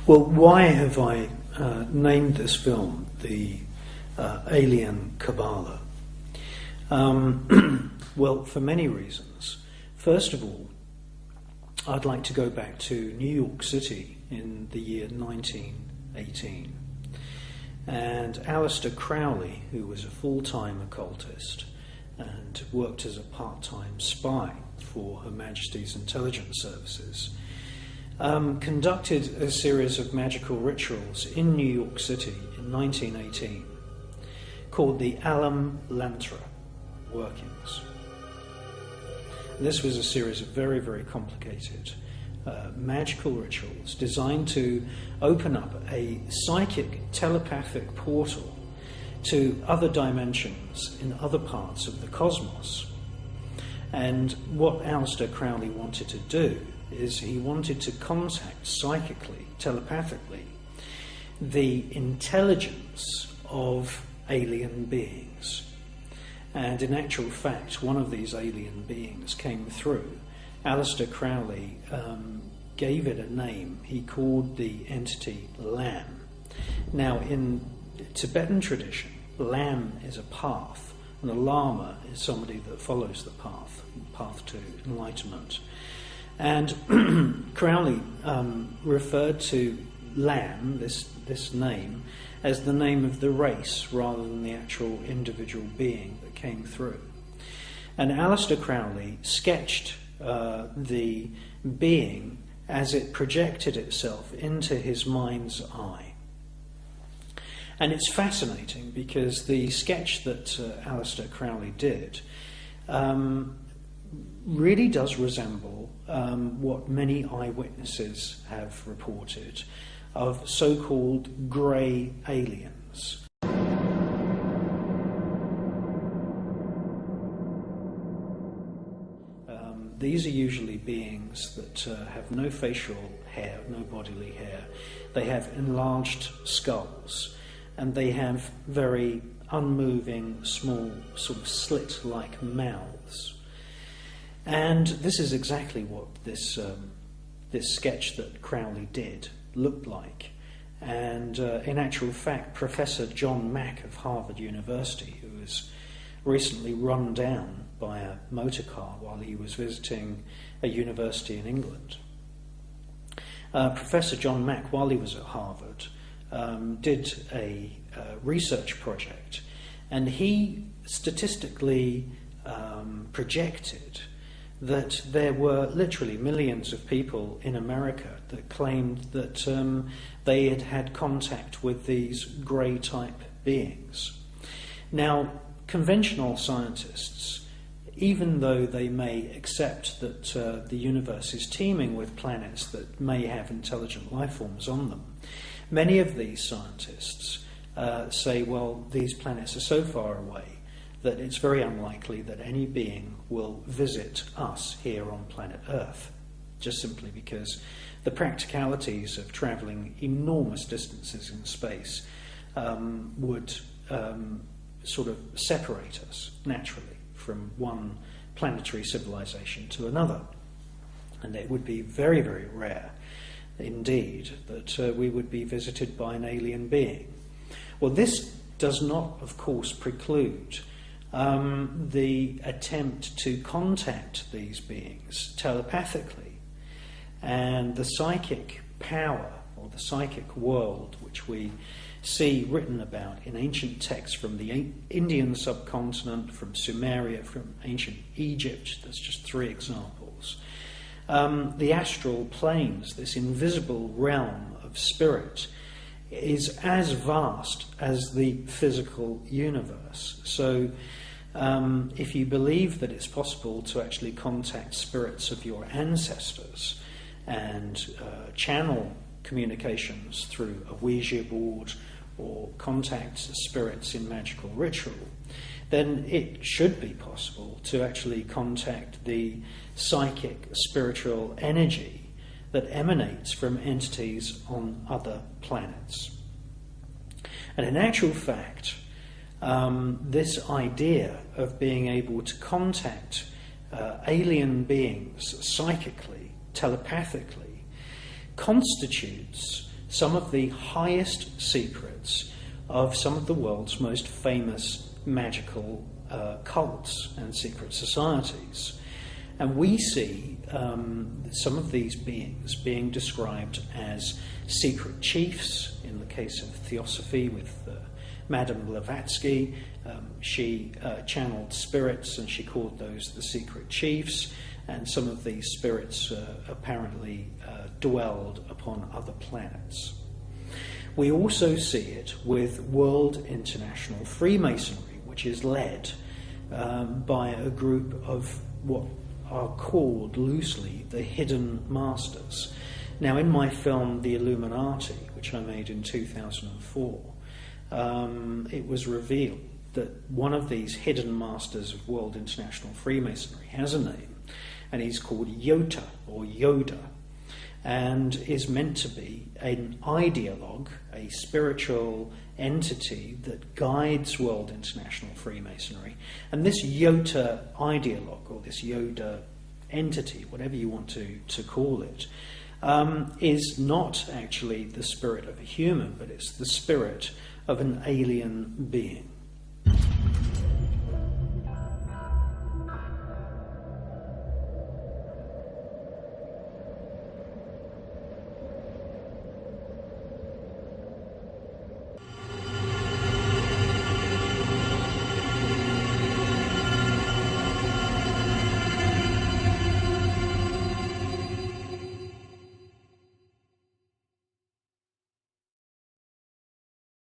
Well, why have I named this film the Alien Kabbalah? Well, for many reasons. First of all, I'd like to go back to New York City in the year 1918. And Aleister Crowley, who was a full-time occultist and worked as a part-time spy for Her Majesty's Intelligence Services, conducted a series of magical rituals in New York City in 1918 called the Alum Lantra workings. And this was a series of very, very complicated magical rituals designed to open up a psychic telepathic portal to other dimensions in other parts of the cosmos. And what Aleister Crowley wanted to do is he wanted to contact psychically, telepathically, the intelligence of alien beings. And in actual fact, one of these alien beings came through. Aleister Crowley gave it a name. He called the entity Lam. Now, in Tibetan tradition, Lam is a path, and a lama is somebody that follows the path to enlightenment. And Crowley referred to Lam, this name, as the name of the race rather than the actual individual being that came through. And Aleister Crowley sketched the being as it projected itself into his mind's eye. And it's fascinating because the sketch that Aleister Crowley did really does resemble what many eyewitnesses have reported of so-called grey aliens. These are usually beings that have no facial hair, no bodily hair. They have enlarged skulls, and they have very unmoving, small, sort of slit-like mouths. And this is exactly what this sketch that Crowley did looked like. And in actual fact, Professor John Mack of Harvard University, who was recently run down by a motor car while he was visiting a university in England. Professor John Mack, while he was at Harvard, did a research project, and he statistically projected that there were literally millions of people in America that claimed that they had had contact with these grey-type beings. Now, conventional scientists, even though they may accept that the universe is teeming with planets that may have intelligent life forms on them, many of these scientists say, well, these planets are so far away that it's very unlikely that any being will visit us here on planet Earth, just simply because the practicalities of travelling enormous distances in space would sort of separate us naturally from one planetary civilization to another. And it would be very, very rare indeed that we would be visited by an alien being. Well, this does not, of course, preclude the attempt to contact these beings telepathically. And the psychic power, or the psychic world, which we see written about in ancient texts from the Indian subcontinent, from Sumeria, from ancient Egypt. That's just three examples. The astral planes, this invisible realm of spirit, is as vast as the physical universe. So if you believe that it's possible to actually contact spirits of your ancestors and channel communications through a Ouija board or contact spirits in magical ritual, then it should be possible to actually contact the psychic, spiritual energy that emanates from entities on other planets. And in actual fact, this idea of being able to contact alien beings psychically, telepathically, constitutes some of the highest secrets of some of the world's most famous magical cults and secret societies. And we see some of these beings being described as secret chiefs. In the case of Theosophy with Madame Blavatsky, she channeled spirits and she called those the secret chiefs, and some of these spirits apparently dwelled upon other planets. We also see it with World International Freemasonry, which is led by a group of what are called loosely the Hidden Masters. Now, in my film The Illuminati, which I made in 2004, it was revealed that one of these Hidden Masters of World International Freemasonry has a name, and he's called Yota, or Yoda, and is meant to be an ideologue, a spiritual entity that guides World International Freemasonry. And this Yota ideologue, or this Yoda entity, whatever you want to call it, is not actually the spirit of a human, but it's the spirit of an alien being.